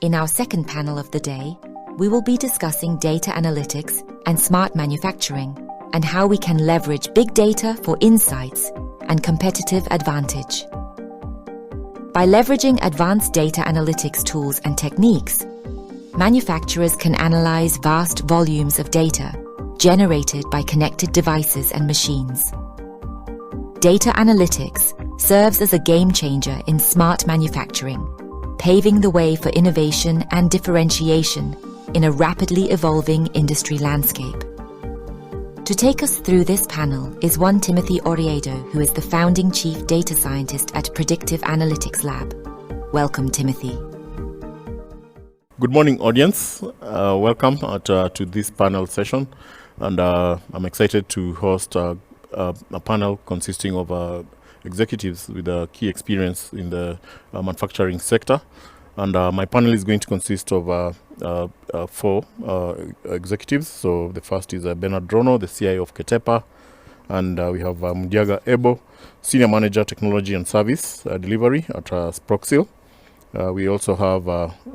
In our second panel of the day, we will be discussing data analytics and smart manufacturing and how we can leverage big data for insights and competitive advantage. By leveraging advanced data analytics tools and techniques, manufacturers can analyze vast volumes of data generated by connected devices and machines. Data analytics serves as a game changer in smart manufacturing, paving the way for innovation and differentiation in a rapidly evolving industry landscape. To take us through this panel is one Timothy Oriedo, who is the founding chief data scientist at Predictive Analytics Lab. Welcome, Timothy. Good morning, audience. Welcome to this panel session, and I'm excited to host a panel consisting of executives with a key experience in the manufacturing sector. And my panel is going to consist of 4 executives. So the first is Benadryno, the CIO of Ketepa, and we have Mudiaga Ebo, Senior Manager Technology and Service Delivery at Sproxil. We also have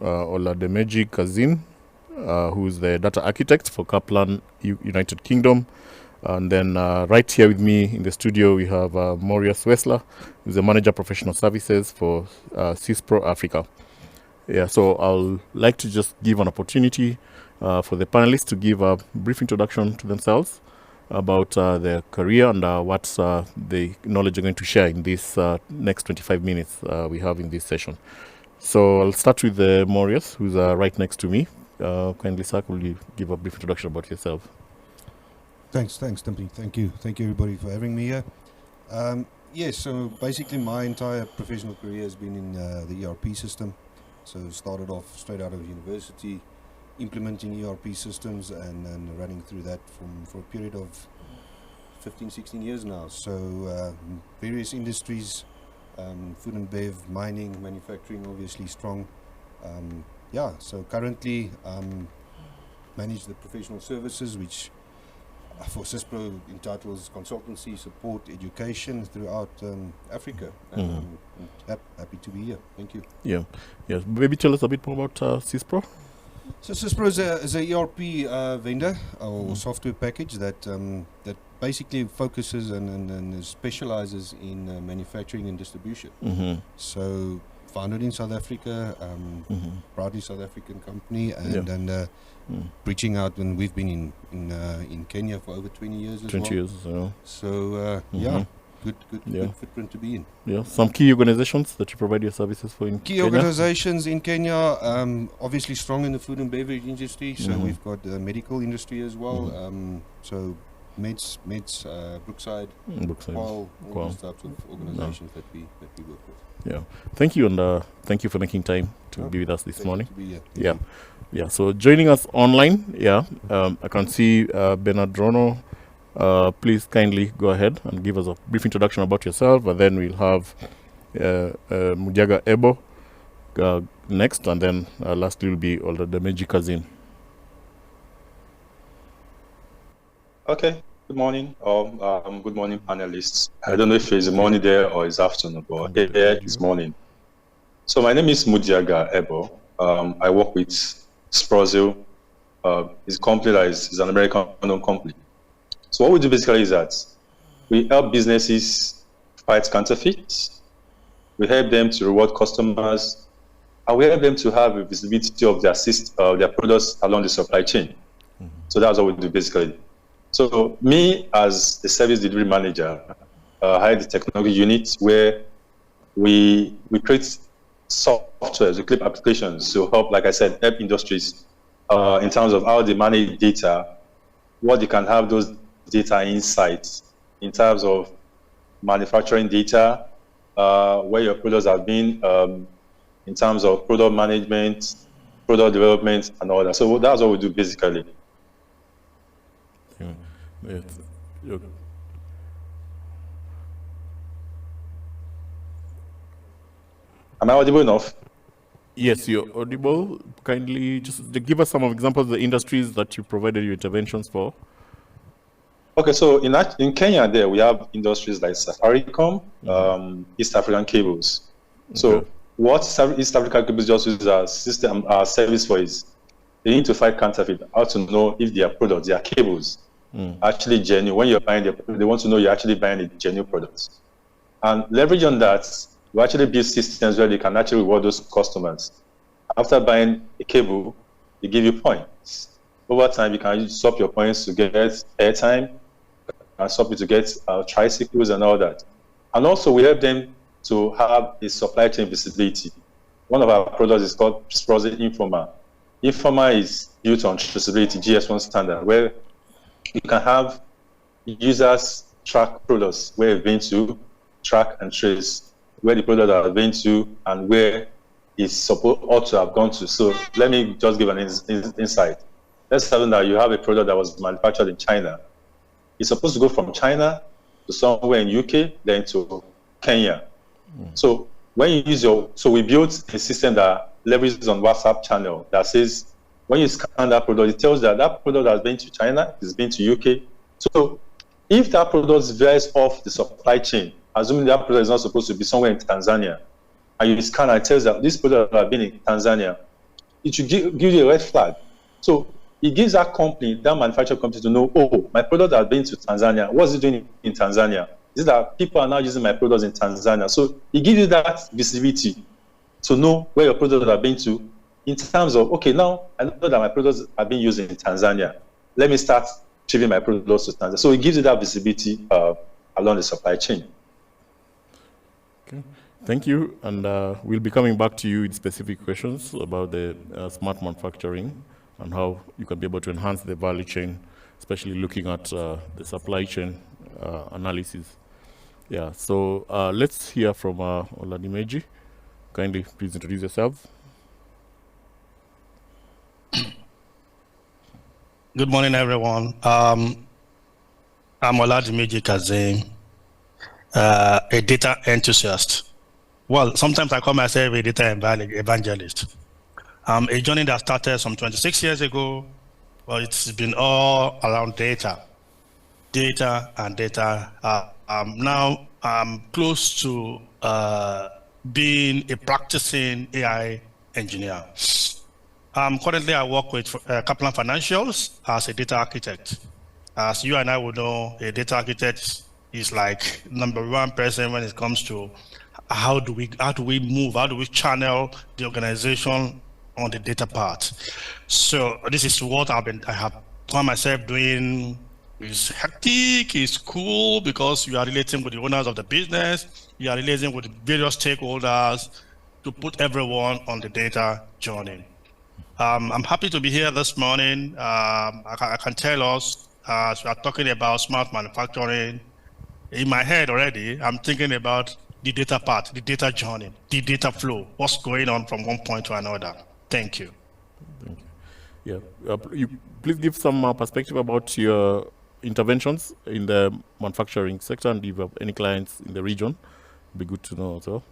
Olademeji Kazim, who's the data architect for Kaplan United Kingdom. And then right here with me in the studio, we have Maurice Wessler, who's the Manager Professional Services for CISPRO Africa. Yeah, so I'll like to just give an opportunity for the panelists to give a brief introduction to themselves about their career and what the knowledge they're going to share in this next 25 minutes we have in this session. So I'll start with Maurice, who's right next to me. Kindly, sir, will you give a brief introduction about yourself? Thanks, Timothy. Thank you everybody for having me here. Yes, so basically my entire professional career has been in the ERP system. So started off straight out of university, implementing ERP systems and running through that for a period of 15, 16 years now. So various industries, food and bev, mining, manufacturing, obviously strong. So currently manage the professional services, which for CISPRO entitles consultancy, support, education throughout Africa. Happy to be here. Thank you. Yeah. Maybe tell us a bit more about CISPRO. So CISPRO is a ERP vendor or software package that basically focuses and specializes in manufacturing and distribution. So founded in South Africa, proudly South African company, and reaching out, and we've been in Kenya for over 20 years as well. 20 years, So good footprint to be in. Yeah, some key organizations that you provide your services for in Key organizations in Kenya, obviously strong in the food and beverage industry, so we've got the medical industry as well, so Meds, Brookside, all those types of organizations that we work with. Yeah, thank you, and thank you for making time to be with us this morning. Yeah. So joining us online, I can see Benadryno. Please kindly go ahead and give us a brief introduction about yourself, and then we'll have Mudiaga Ebo next, and then lastly will be Olademeji Kazim. Okay. Good morning, good morning, panelists. I don't know if it's morning there or it's afternoon, but here it's morning. So my name is Mudiaga Ebo. I work with Sproxil. It's a company that is an American-owned company. So what we do basically is that we help businesses fight counterfeits. We help them to reward customers, and we help them to have a visibility of their products along the supply chain. So that's what we do basically. So me, as the service delivery manager, I had the technology unit where we create software, we create applications to help, like I said, help industries in terms of how they manage data, what they can have those data insights in terms of manufacturing data, where your products have been, in terms of product management, product development, and all that. So that's what we do basically. Am I audible enough? Yes, you're audible. Kindly just give us some examples of the industries that you provided your interventions for. Okay, so in Kenya, there we have industries like Safaricom, East African Cables. So what East African cables just use our system, our service for is they need to fight counterfeit, how to know if their products, their cables, actually genuine. When you're buying they want to know you're actually buying a genuine product. And leverage on that, we actually build systems where they can actually reward those customers. After buying a cable, they give you points. Over time, you can swap your points to get airtime, and swap it to get tricycles and all that. And also, we help them to have a supply chain visibility. One of our products is called Project Informa. Informa is built on traceability, GS1 standard, where you can have users track products, where they've been to, track and trace, where the product has been to, and where it's supposed ought to have gone to. So let me just give an insight. Let's say that you have a product that was manufactured in China. It's supposed to go from China to somewhere in UK, then to Kenya. So when you use so we built a system that leverages on WhatsApp channel that says, when you scan that product, it tells that that product has been to China, it's been to UK. So if that product veers off the supply chain, assuming that product is not supposed to be somewhere in Tanzania, and you scan and it tells that this product has been in Tanzania, it should give you a red flag. So it gives that company, that manufacturing company, to know, oh, my product has been to Tanzania. What's it doing in Tanzania? Is it that people are now using my products in Tanzania? So it gives you that visibility to know where your products are being to, in terms of, okay, now I know that my products are being used in Tanzania. Let me start shipping my products to Tanzania. So it gives you that visibility along the supply chain. Okay. Thank you. And we'll be coming back to you with specific questions about the smart manufacturing and how you can be able to enhance the value chain, especially looking at the supply chain analysis. Yeah, so let's hear from Oladimeji. Kindly please introduce yourself. Good morning, everyone. I'm Oladimeji Kazim, a data enthusiast. Well, sometimes I call myself a data evangelist. A journey that started some 26 years ago, but it's been all around data and data. Now I'm close to being a practicing AI engineer. Currently, I work with Kaplan Financials as a data architect. As you and I would know, a data architect is like number one person when it comes to how do we move, how do we channel the organization on the data part. So this is what I have found myself doing. It's hectic, it's cool, because you are relating with the owners of the business, you are relating with various stakeholders to put everyone on the data journey. I'm happy to be here this morning. I can tell us, as we are talking about smart manufacturing, in my head already, I'm thinking about the data part, the data journey, the data flow, what's going on from one point to another. Thank you. Thank you. Yeah, you please give some perspective about your interventions in the manufacturing sector, and if you have any clients in the region, it'd be good to know as well.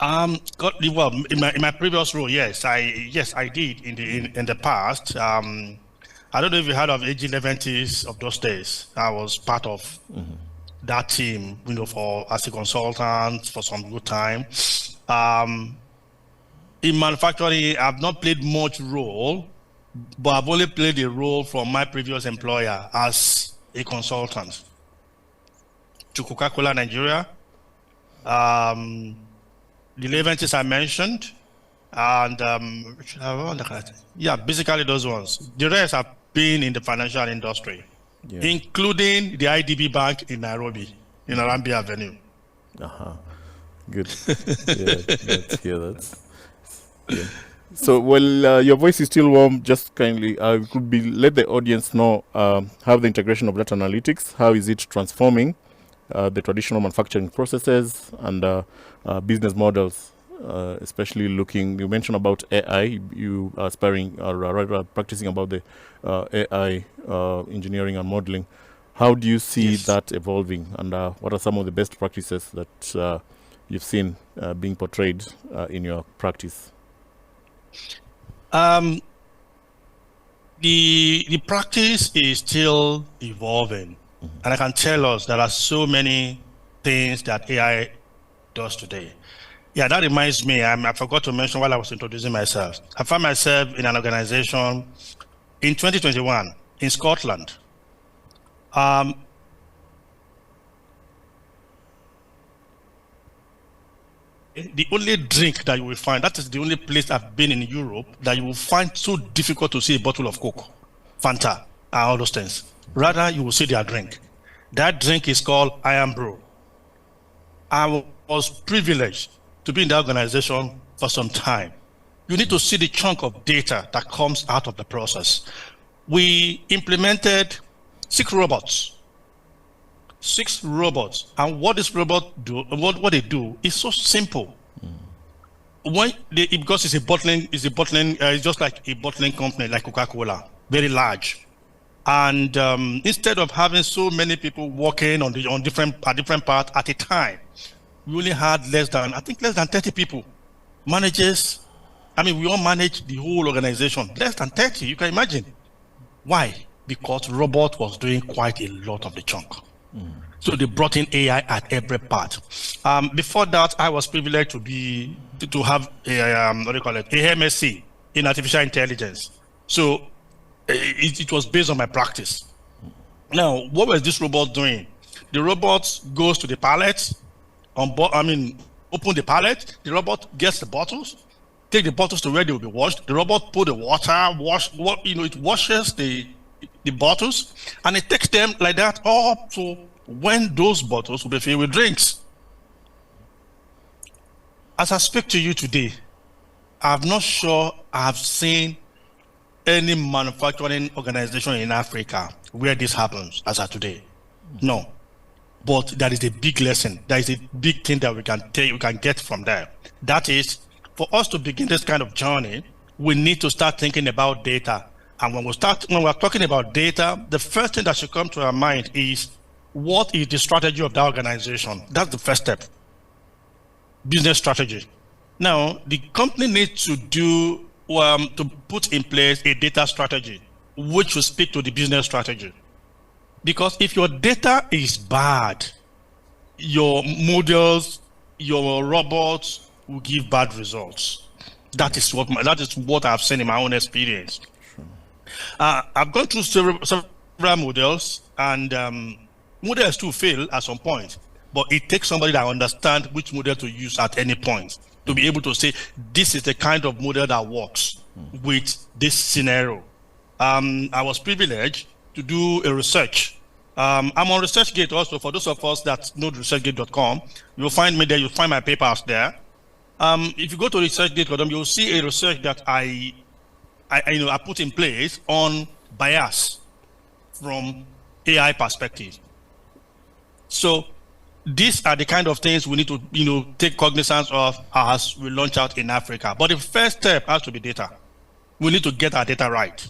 Well, in my previous role, yes, I did in the past. I don't know if you heard of AG11s of those days. I was part of that team, as a consultant for some good time. In manufacturing, I've not played much role, but I've only played a role from my previous employer as a consultant to Coca-Cola Nigeria. The 11s I mentioned, and basically those ones. The rest have been in the financial industry, including the IDB Bank in Nairobi, in Arambi Avenue. Good. Yeah, let's hear that. Yeah. So, well, your voice is still warm. Just kindly, let the audience know how the integration of data analytics, how is it transforming the traditional manufacturing processes and business models, especially looking, you mentioned about AI, you are aspiring or rather practicing about the AI engineering and modeling. How do you see that evolving, and what are some of the best practices that you've seen being portrayed in your practice? The practice is still evolving, and I can tell us there are so many things that AI does today. Yeah, that reminds me, I forgot to mention while I was introducing myself. I found myself in an organization in 2021 in Scotland. The only drink that you will find, that is the only place I've been in Europe that you will find so difficult to see a bottle of Coke, Fanta, and all those things. Rather, you will see their drink. That drink is called Iron Brew. I was privileged to be in the organization for some time. You need to see the chunk of data that comes out of the process. We implemented 6 robots. 6 robots, and what this robot do, what they do is so simple. Because it's just like a bottling company like Coca-Cola, very large. And instead of having so many people working on different parts at a time, we only had less than 30 people. Managers, we all manage the whole organization. Less than 30, you can imagine. Why? Because robot was doing quite a lot of the chunk. So they brought in AI at every part. Before that, I was privileged to have a MSc in artificial intelligence. So it was based on my practice. Now, what was this robot doing? The robot goes to the pallet, open the pallet. The robot gets the bottles, take the bottles to where they will be washed. The robot put the water, it washes the bottles, and it takes them like that up to when those bottles will be filled with drinks. As I speak to you today, I'm not sure I've seen any manufacturing organization in Africa where this happens as of today. No. But there is a big lesson. There is a big thing that we can get from there. That is, for us to begin this kind of journey, we need to start thinking about data. And when we're talking about data, the first thing that should come to our mind is, what is the strategy of the organization? That's the first step. Business strategy. Now, the company needs to put in place a data strategy, which will speak to the business strategy. Because if your data is bad, your models, your robots will give bad results. That is what I've seen in my own experience. I've gone through several models, and models too fail at some point, but it takes somebody that understands which model to use at any point to be able to say, this is the kind of model that works with this scenario. I was privileged to do a research. I'm on ResearchGate also. For those of us that know researchgate.com, you'll find me there, you'll find my papers there. If you go to researchgate.com, you'll see a research that I put in place on bias from AI perspective. So these are the kind of things we need to take cognizance of as we launch out in Africa. But the first step has to be data. We need to get our data right.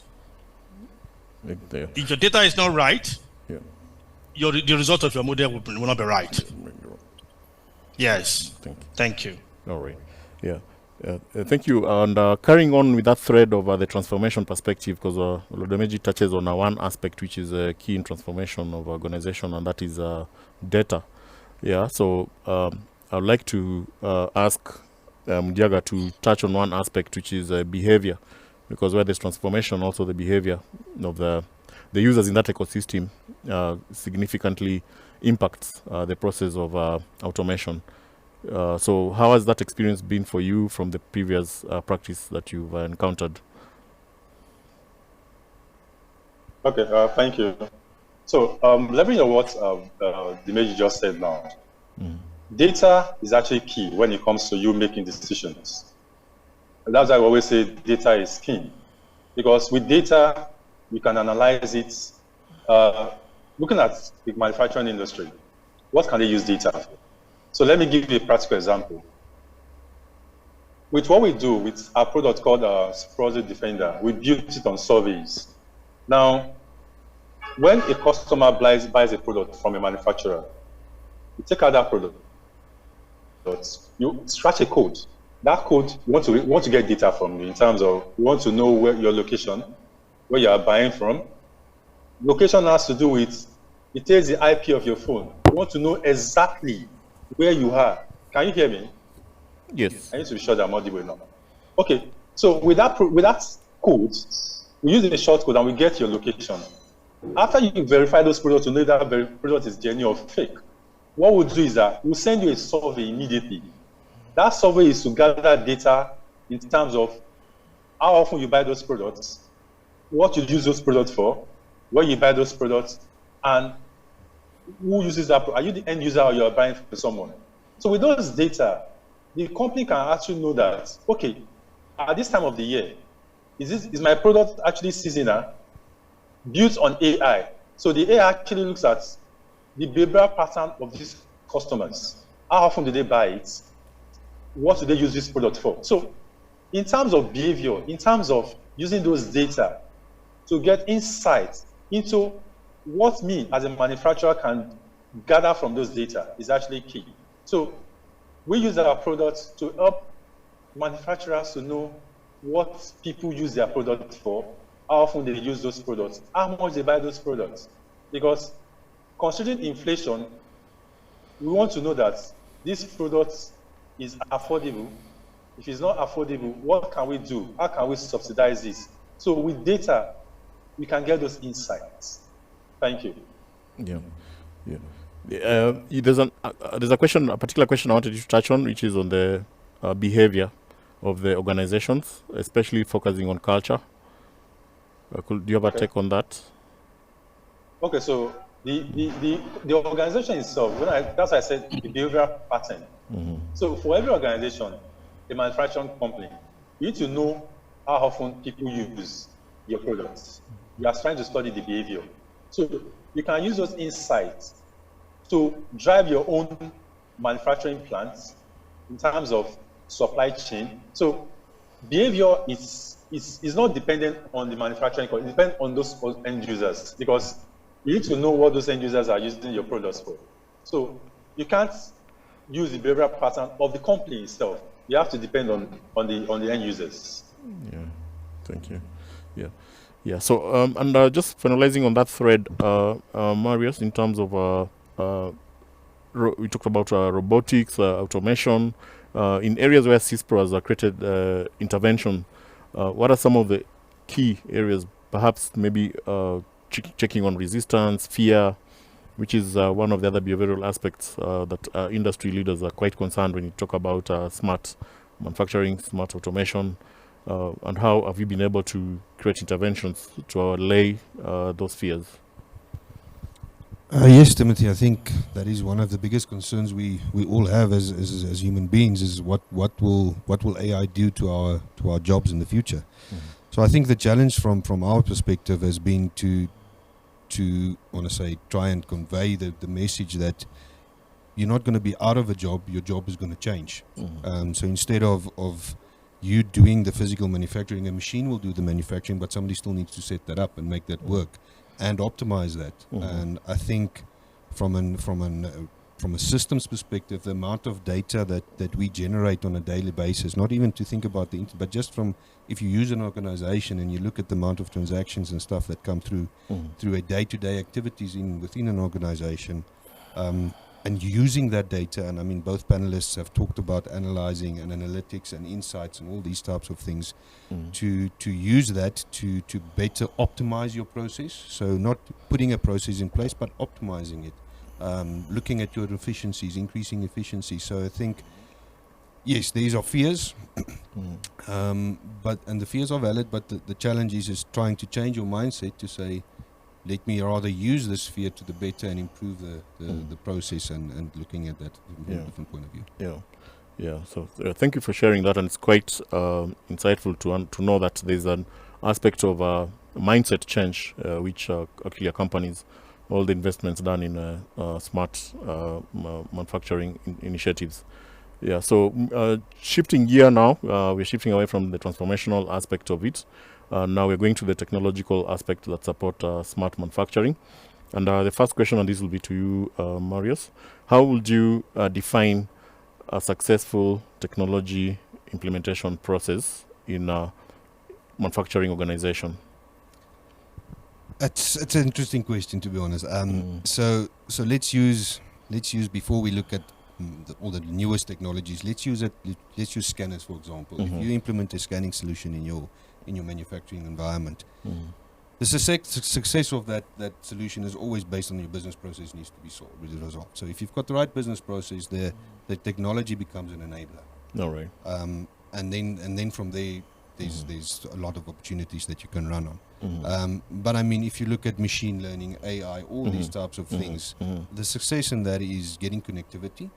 If your data is not right, the result of your model will not be right. Yes. Thank you. All right. Yeah. Thank you. And carrying on with that thread of the transformation perspective, because Olodemeji touches on one aspect which is key in transformation of organization, and that is data. Yeah. So I'd like to ask Mudiaga to touch on one aspect, which is behavior, because where there's transformation, also the behavior of the users in that ecosystem significantly impacts the process of automation. So how has that experience been for you from the previous practice that you've encountered? Okay, thank you. So leveraging on what Dimeji just said now, data is actually key when it comes to you making decisions. And that's why I always say data is king. Because with data, you can analyze it. Looking at the manufacturing industry, what can they use data for? So let me give you a practical example. With what we do with our product called Project Defender, we built it on surveys. Now, when a customer buys a product from a manufacturer, you take out that product, you scratch a code. That code, we want to get data from you in terms of, we want to know where your location, where you are buying from. Location has to do with, it takes the IP of your phone. We want to know exactly where you are. Can you hear me? Yes. I need to be sure that I'm audible now. Okay, so with that code, we use a short code and we get your location. After you verify those products to know that product is genuine or fake, what we'll do is that we'll send you a survey immediately. That survey is to gather data in terms of how often you buy those products, what you use those products for, where you buy those products, and who uses that. Are you the end user or you're buying for someone? So with those data, the company can actually know that, okay, at this time of the year, is my product actually seasonal, built on AI? So the AI actually looks at the behavioral pattern of these customers. How often do they buy it? What do they use this product for? So in terms of behavior, in terms of using those data to get insight into what me as a manufacturer can gather from those data is actually key. So we use our products to help manufacturers to know what people use their product for, how often they use those products, how much they buy those products. Because considering inflation, we want to know that this product is affordable. If it's not affordable, what can we do? How can we subsidize this? So with data, we can get those insights. Thank you. Yeah. There's a question, a particular question I wanted you to touch on, which is on the behavior of the organizations, especially focusing on culture. Do you have a take on that? Okay, so the organization itself, that's why I said the behavioral pattern. Mm-hmm. So for every organization, a manufacturing company, you need to know how often people use your products. You are trying to study the behavior. So you can use those insights to drive your own manufacturing plants in terms of supply chain. So behavior is not dependent on the manufacturing, it depends on those end users, because you need to know what those end users are using your products for. So you can't use the behavioral pattern of the company itself. You have to depend on the end users. Yeah, thank you. Yeah. So just finalizing on that thread, Marius, in terms of we talked about robotics, automation, in areas where CISPRO has created intervention. What are some of the key areas? Perhaps maybe checking on resistance, fear, which is one of the other behavioral aspects that industry leaders are quite concerned when you talk about smart manufacturing, smart automation, and how have you been able to create interventions to allay those fears? Yes, Timothy, I think that is one of the biggest concerns we all have as human beings, is what will AI do to our jobs in the future. Mm-hmm. So I think the challenge from our perspective has been to try and convey the message that you're not going to be out of a job, your job is going to change. Mm-hmm. So instead of you doing the physical manufacturing, a machine will do the manufacturing, but somebody still needs to set that up and make that work and optimize that. Mm-hmm. And I think from a systems perspective, the amount of data that we generate on a daily basis, not even to think about but just from, if you use an organization and you look at the amount of transactions and stuff that come through a day-to-day activities within an organization, and using that data, and I mean both panelists have talked about analyzing and analytics and insights and all these types of things, to use that to better optimize your process. So not putting a process in place, but optimizing it. Looking at your efficiencies, increasing efficiency. So I think, yes, these are fears, and the fears are valid, but the challenge is trying to change your mindset to say, let me rather use this fear to the better and improve the process and looking at that from a different point of view. Yeah. So thank you for sharing that, and it's quite insightful to know that there's an aspect of mindset change which actually accompanies all the investments done in smart manufacturing initiatives. Yeah. So shifting gear now, we're shifting away from the transformational aspect of it. Now we're going to the technological aspect that support smart manufacturing. And the first question on this will be to you, Marius. How would you define a successful technology implementation process in a manufacturing organization? It's an interesting question, to be honest. So let's use before we look at all the newest technologies. Let's use it. Let's use scanners, for example. If you implement a scanning solution in your manufacturing environment, the success of that solution is always based on your business process needs to be resolved. So if you've got the right business process there, the technology becomes an enabler. All right. And then from there, there's a lot of opportunities that you can run on. But I mean, if you look at machine learning, AI, all these types of things, the success in that is getting connectivity,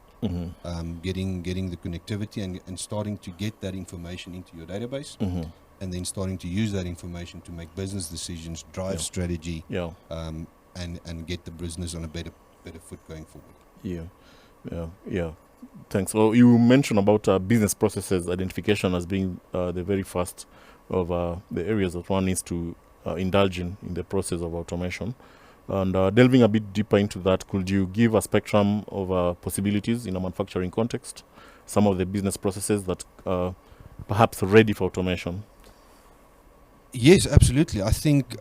getting the connectivity and starting to get that information into your database, and then starting to use that information to make business decisions, drive strategy, and get the business on a better foot going forward. Yeah. Thanks. Well, you mentioned about business processes identification as being the very first of the areas that one needs to indulge in the process of automation. And delving a bit deeper into that, could you give a spectrum of possibilities in a manufacturing context, some of the business processes that perhaps ready for automation? Yes, absolutely. I think,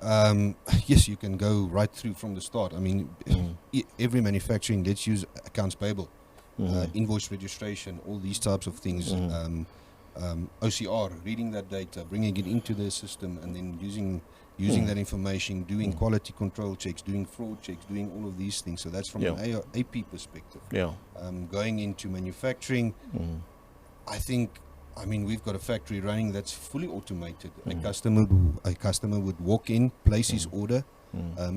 yes, you can go right through from the start. I mean, every manufacturing, let's use accounts payable, invoice registration, all these types of things, OCR, reading that data, bringing it into the system, and then using that information, doing quality control checks, doing fraud checks, doing all of these things. So that's from an AP perspective. Going into manufacturing, I think, I mean, we've got a factory running that's fully automated. A customer would walk in, place his order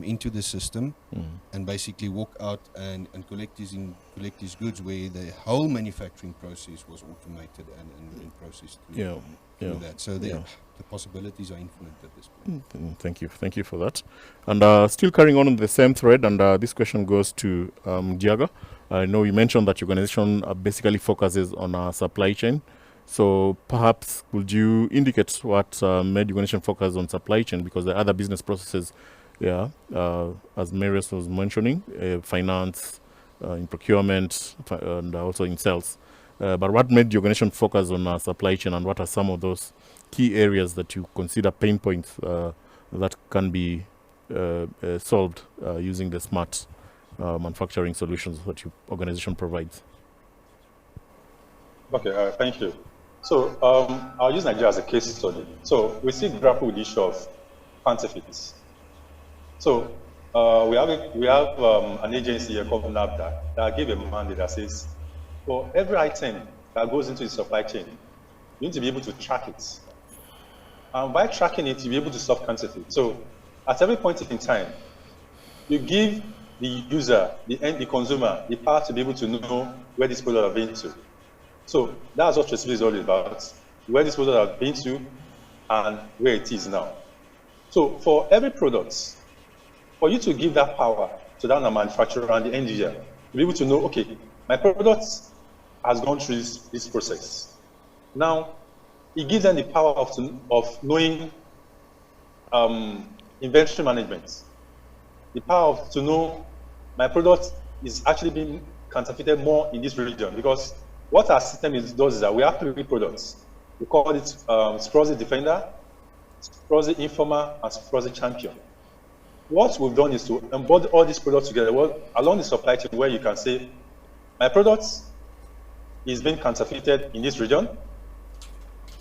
into the system, and basically walk out and collect his goods, where the whole manufacturing process was automated and processed through that. So the possibilities are infinite at this point. Thank you for that. And still carrying on the same thread, and this question goes to Diaga. I know you mentioned that your organization basically focuses on supply chain. So perhaps could you indicate what made your organization focus on supply chain? Because the other business processes, as Marius was mentioning, finance, in procurement, and also in sales. But what made your organization focus on supply chain, and what are some of those key areas that you consider pain points that can be solved using the smart manufacturing solutions that your organization provides? Okay, thank you. So I'll use Nigeria as a case study. So we still grapple with the issue of counterfeits. So we have an agency here called NAFDAC that gave a mandate that says, for every item that goes into the supply chain, you need to be able to track it. And by tracking it, you'll be able to stop counterfeit. So at every point in time, you give the user, the consumer, the power to be able to know where this product are being to. So that's what traceability is all about, where this product have been to and where it is now. So for every product, for you to give that power to that manufacturer and the end user, to be able to know, okay, my product has gone through this process. Now, it gives them the power of knowing inventory management, the power to know my product is actually being counterfeited more in this region, because what our system does is that we have 3 products. We call it Sprozy Defender, Sprozy Informer, and Sprozy Champion. What we've done is to embody all these products together along the supply chain, where you can say, my product is being counterfeited in this region,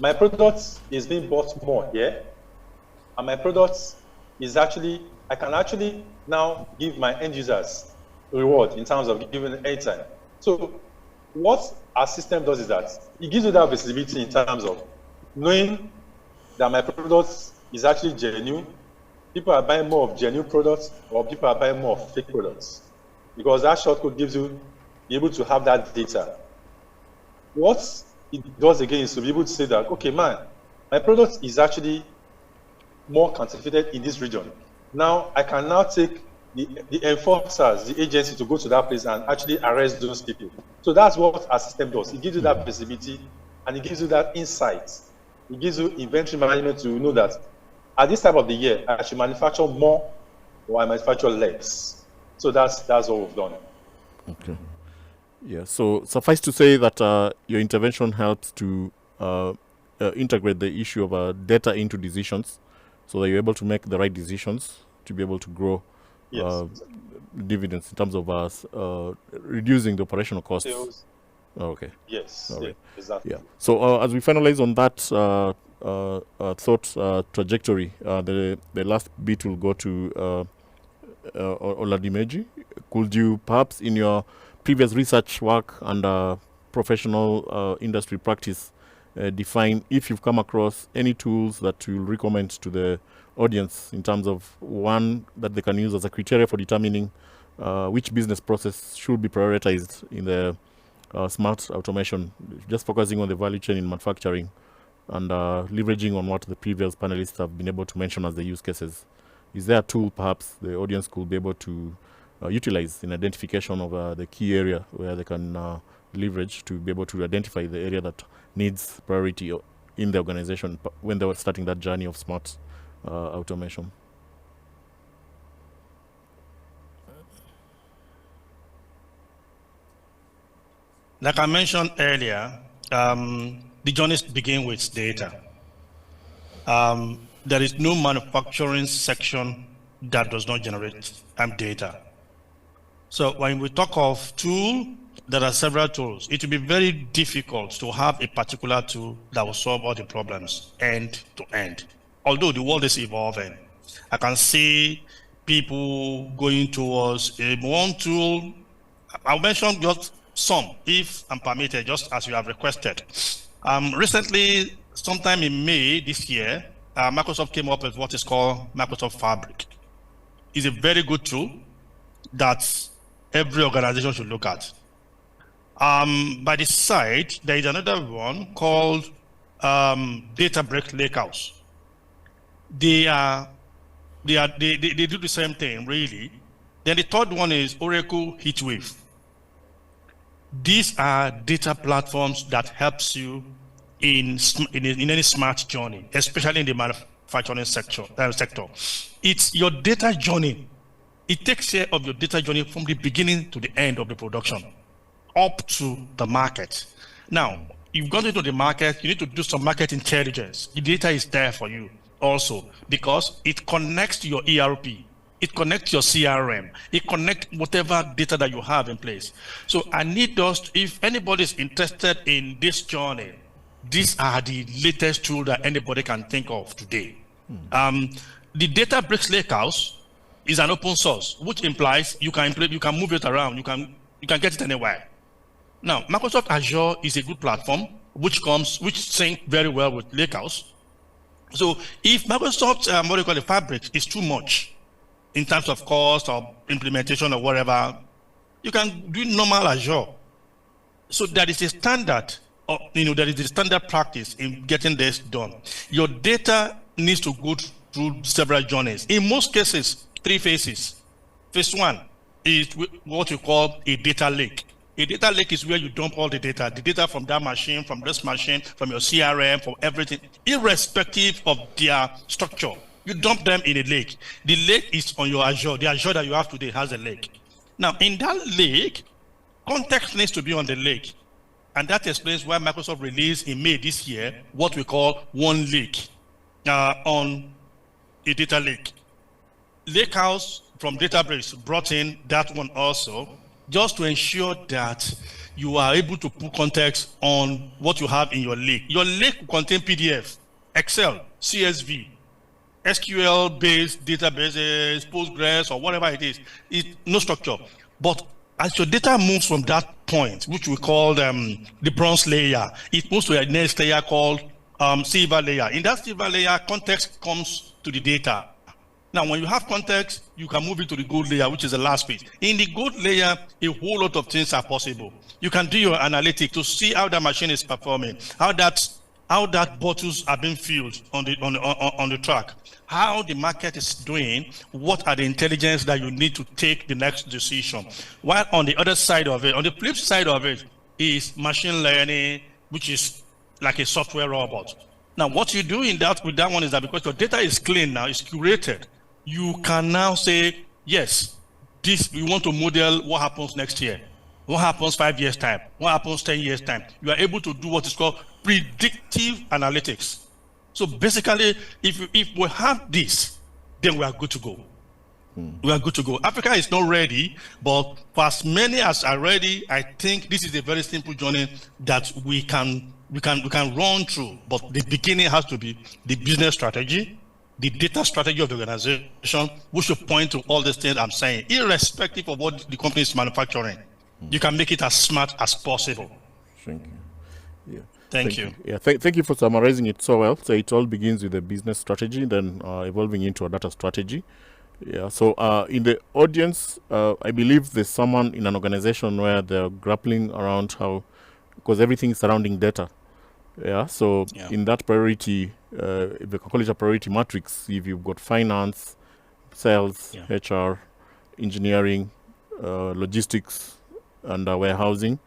my product is being bought more here, and my product is actually, I can actually now give my end users reward in terms of giving airtime. So what our system does is that it gives you that visibility in terms of knowing that my product is actually genuine. People are buying more of genuine products, or people are buying more of fake products, because that shortcode gives you be able to have that data. What it does again is to be able to say that, okay, man, my product is actually more counterfeited in this region. Now I can now take the enforcers, the agency, to go to that place and actually arrest those people. So that's what our system does. It gives you that visibility, and it gives you that insight. It gives you inventory management to know that at this time of the year, I should manufacture more or I manufacture less. So that's what we've done. Okay. Yeah. So suffice to say that your intervention helps to integrate the issue of data into decisions, so that you're able to make the right decisions to be able to grow dividends in terms of reducing the operational costs? Sales. Okay. Yes. All right. Yeah, exactly. Yeah. So as we finalize on that thought trajectory, the last bit will go to Oladimeji. Could you perhaps, in your previous research work and professional industry practice, define if you've come across any tools that you'll recommend to the audience in terms of one that they can use as a criteria for determining which business process should be prioritized in the smart automation, just focusing on the value chain in manufacturing and leveraging on what the previous panelists have been able to mention as the use cases. Is there a tool perhaps the audience could be able to utilize in identification of the key area where they can leverage to be able to identify the area that needs priority in the organization when they were starting that journey of smart automation? Like I mentioned earlier, the journeys begin with data. There is no manufacturing section that does not generate data. So when we talk of tool, there are several tools. It will be very difficult to have a particular tool that will solve all the problems end to end. Although the world is evolving, I can see people going towards one tool. I'll mention just some, if I'm permitted, just as you have requested. Recently, sometime in May this year, Microsoft came up with what is called Microsoft Fabric. It's a very good tool that every organization should look at. By the side, there is another one called Databricks Lakehouse. They do the same thing, really. Then the third one is Oracle Heatwave. These are data platforms that helps you in any smart journey, especially in the manufacturing sector. It's your data journey. It takes care of your data journey from the beginning to the end of the production, up to the market. Now, you've gone into the market, you need to do some market intelligence. The data is there for you also because it connects to your ERP. It connects your CRM. It connects whatever data that you have in place. So I need us, if anybody is interested in this journey, these are the latest tools that anybody can think of today. The Databricks Lakehouse is an open source, which implies you can move it around, you can get it anywhere. Now, Microsoft Azure is a good platform which syncs very well with Lakehouse. So if Microsoft Fabric is too much in terms of cost or implementation or whatever, you can do normal Azure. So there is a standard, there is a standard practice in getting this done. Your data needs to go through several journeys. In most cases, 3 phases. Phase 1 is what you call a data lake. A data lake is where you dump all the data from that machine, from this machine, from your CRM, from everything, irrespective of their structure. You dump them in a lake. The lake is on your Azure. The Azure that you have today has a lake. Now, in that lake, context needs to be on the lake. And that explains why Microsoft released in May this year what we call One Lake on a data lake. Lakehouse from Databricks brought in that one also, just to ensure that you are able to put context on what you have in your lake. Your lake will contain PDF, Excel, CSV, SQL-based databases, Postgres, or whatever it is. It's no structure. But as your data moves from that point, which we call the bronze layer, it moves to a next layer called silver layer. In that silver layer, context comes to the data. Now, when you have context, you can move it to the gold layer, which is the last phase. In the gold layer, a whole lot of things are possible. You can do your analytics to see how the machine is performing, how that bottles are being filled on the track, how the market is doing, what are the intelligence that you need to take the next decision. While on the other side of it, on the flip side of it, is machine learning, which is like a software robot. Now, what you do with that one is that because your data is clean now, it's curated, you can now say, yes, we want to model what happens next year, what happens 5 years' time, what happens 10 years' time. You are able to do what is called predictive analytics. So basically, if we have this, then we are good to go. we are good to go. Africa is not ready, but for as many as are ready, I think this is a very simple journey that we can run through. But the beginning has to be the business strategy, the data strategy of the organization, which should point to all these things I'm saying, irrespective of what the company is manufacturing. You can make it as smart as possible. Thank you. Yeah. Thank you. Yeah, thank you for summarizing it so well. So it all begins with a business strategy, then evolving into a data strategy. Yeah. So in the audience, I believe there's someone in an organization where they're grappling around how, because everything is surrounding data. Yeah. So in that priority, if we call it a priority matrix, if you've got finance, sales, HR, engineering, logistics, and warehousing,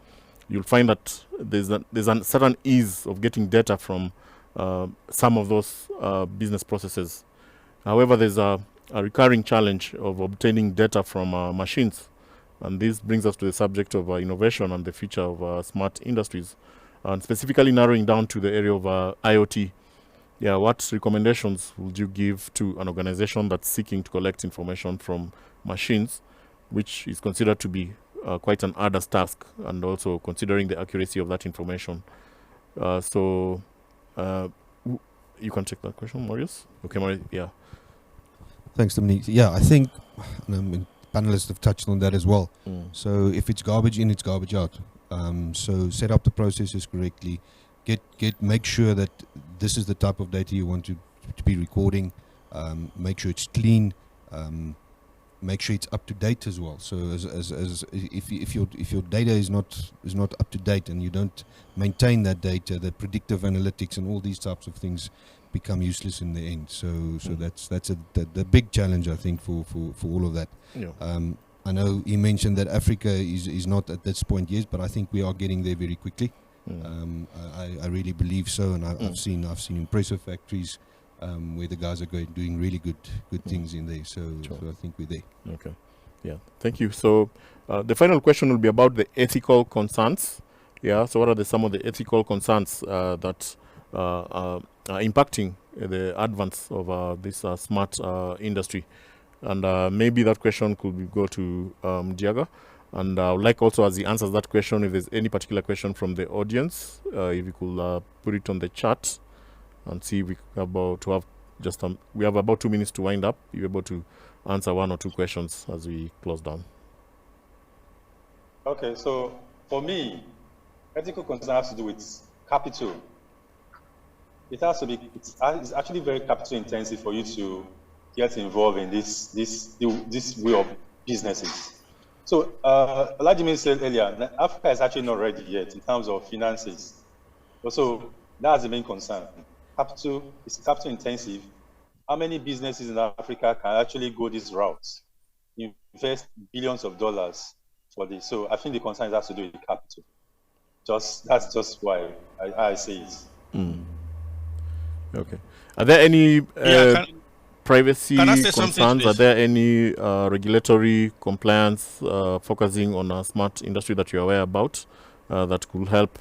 you'll find that there's a certain ease of getting data from some of those business processes. However, there's a recurring challenge of obtaining data from machines. And this brings us to the subject of innovation and the future of smart industries, and specifically narrowing down to the area of IoT. Yeah, what recommendations would you give to an organization that's seeking to collect information from machines, which is considered to be quite an arduous task, and also considering the accuracy of that information? So you can take that question, Marius. Okay, Marius, yeah. Thanks, Dominique. Yeah, I think panelists have touched on that as well. So if it's garbage in, it's garbage out. So set up the processes correctly. Make sure that this is the type of data you want to be recording. Make sure it's clean. Make sure it's up to date as well. So if your data is not up to date and you don't maintain that data, the predictive analytics and all these types of things become useless in the end. So that's the big challenge, I think, for all of that. Yeah. I know he mentioned that Africa is not at this point yet, but I think we are getting there very quickly. I really believe so, and I've seen impressive factories where the guys are doing really good things in there. So I think we're there. Okay. Yeah. Thank you. So the final question will be about the ethical concerns. Yeah. So what are some of the ethical concerns that are impacting the advance of this smart industry? And maybe that question could go to Diaga. And I would like also, as he answers that question, if there's any particular question from the audience, if you could put it on the chat and see if we have about 2 minutes to wind up. You're able to answer 1 or 2 questions as we close down. Okay, so for me, ethical concern has to do with capital. It's actually very capital intensive for you to get involved in this way of businesses. So, Olajimi said earlier that Africa is actually not ready yet in terms of finances. So that's the main concern. Capital is capital intensive. How many businesses in Africa can actually go this route, invest billions of dollars for this? So I think the concern has to do with capital. That's just why I say it. Okay. Are there any privacy concerns? Are there any regulatory compliance focusing on a smart industry that you're aware about that could help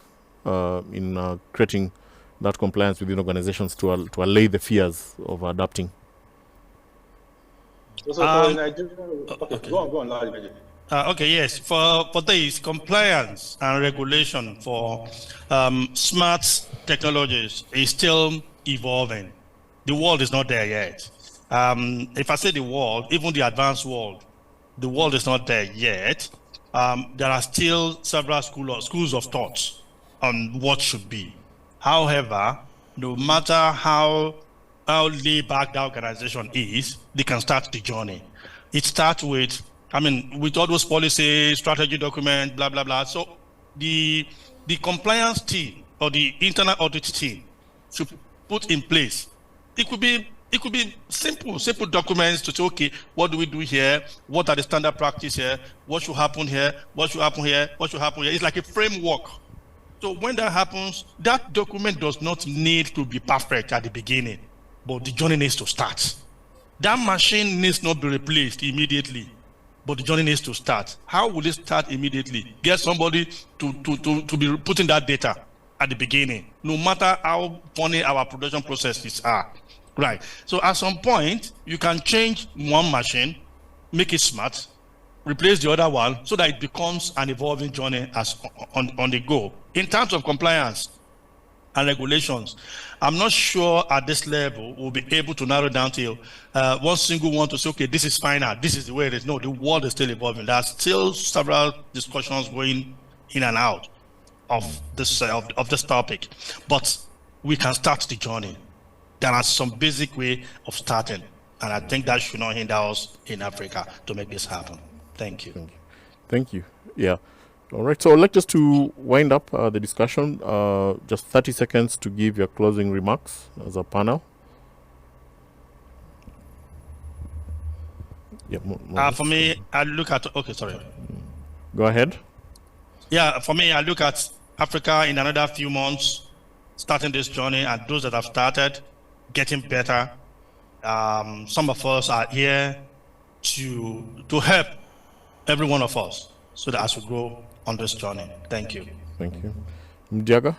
in creating that compliance within organizations to allay the fears of adapting? Go on, Larry. Okay, yes. For this, compliance and regulation for smart technologies is still evolving. The world is not there yet. If I say the world, even the advanced world, the world is not there yet. There are still several schools of thought on what should be. However, no matter how laid back the organization is, they can start the journey. It starts with all those policies, strategy document, blah, blah, blah. So the compliance team or the internal audit team should put in place. It could be simple documents to say, okay, what do we do here? What are the standard practice here? What should happen here? What should happen here? What should happen here? It's like a framework. So when that happens, that document does not need to be perfect at the beginning, but the journey needs to start. That machine needs not be replaced immediately, but the journey needs to start. How will it start immediately? Get somebody to be putting that data at the beginning, no matter how funny our production processes are. Right. So at some point, you can change one machine make it smart, replace the other one so that it becomes an evolving journey as on the go. In terms of compliance and regulations, I'm not sure at this level we'll be able to narrow down to one single one to say, okay, this is final, this is the way it is. No, the world is still evolving. There are still several discussions going in and out of this topic, but we can start the journey. There are some basic way of starting, and I think that should not hinder us in Africa to make this happen. Thank you. Thank you. Yeah. All right. So I'd like just to wind up the discussion. Just 30 seconds to give your closing remarks as a panel. Yeah. For me, I look at. Okay, sorry. Go ahead. Yeah. For me, I look at Africa in another few months, starting this journey, and those that have started, getting better. Some of us are here to help every one of us, so that as we grow on this journey. Thank you. Thank you. Mdiaga?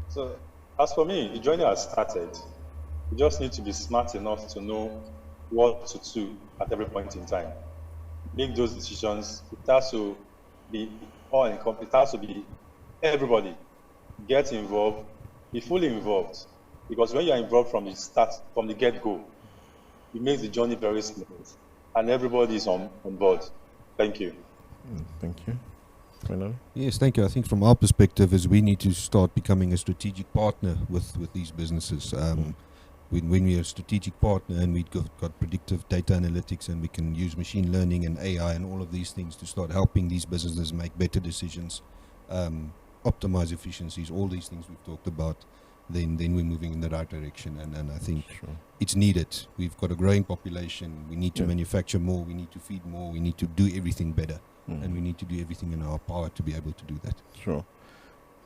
So, as for me, the journey has started. We just need to be smart enough to know what to do at every point in time. Make those decisions. It has to be all-encompassing. It has to be everybody. Get involved, be fully involved. Because when you are involved from the start, from the get-go, it makes the journey very smooth. And everybody is on board. Thank you. Thank you. Finally. Yes, thank you. I think from our perspective is we need to start becoming a strategic partner with these businesses. When we're a strategic partner and we've got predictive data analytics and we can use machine learning and AI and all of these things to start helping these businesses make better decisions, optimize efficiencies, all these things we've talked about, then we're moving in the right direction, and I think it's needed. We've got a growing population. We need to manufacture more. We need to feed more. We need to do everything better, and we need to do everything in our power to be able to do that. Sure.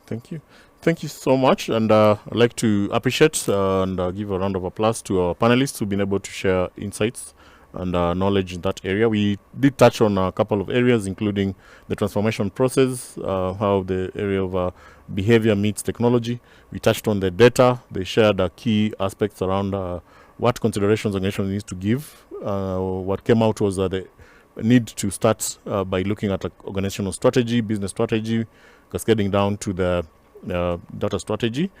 Thank you. Thank you so much, and I'd like to appreciate and give a round of applause to our panelists who've been able to share insights and knowledge in that area. We did touch on a couple of areas, including the transformation process, how the area of behavior meets technology. We touched on the data. They shared key aspects around what considerations organizations need to give. What came out was the need to start by looking at organizational strategy, business strategy, cascading down to the data strategy.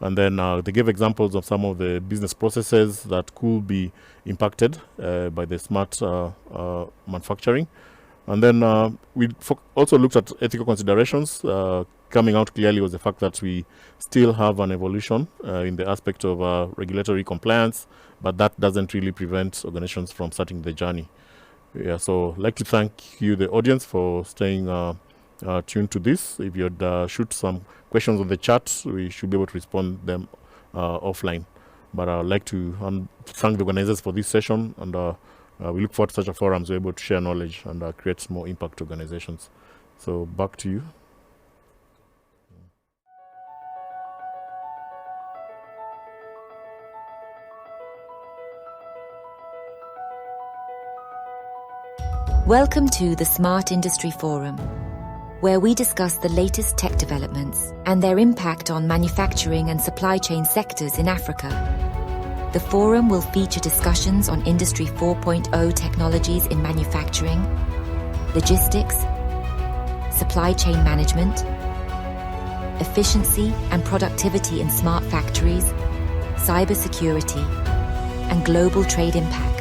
And then they gave examples of some of the business processes that could be impacted by the smart manufacturing. And then we also looked at ethical considerations. Coming out clearly was the fact that we still have an evolution in the aspect of regulatory compliance, but that doesn't really prevent organizations from starting the journey. Yeah, so I'd like to thank you, the audience, for staying tuned to this. If you'd shoot some questions on the chat, we should be able to respond them offline. But I'd like to thank the organizers for this session, and we look forward to such a forums we're able to share knowledge and create more impact to organizations. So back to you. Welcome to the Smart Industry Forum, where we discuss the latest tech developments and their impact on manufacturing and supply chain sectors in Africa. The forum will feature discussions on Industry 4.0 technologies in manufacturing, logistics, supply chain management, efficiency and productivity in smart factories, cybersecurity, and global trade impacts.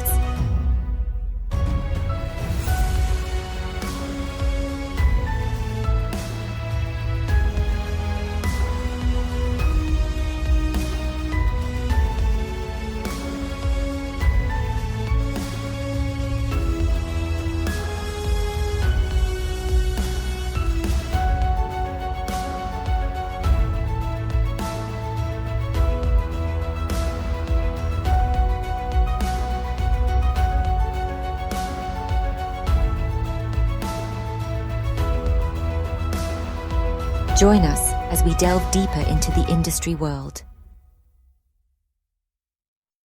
Join us as we delve deeper into the industry world.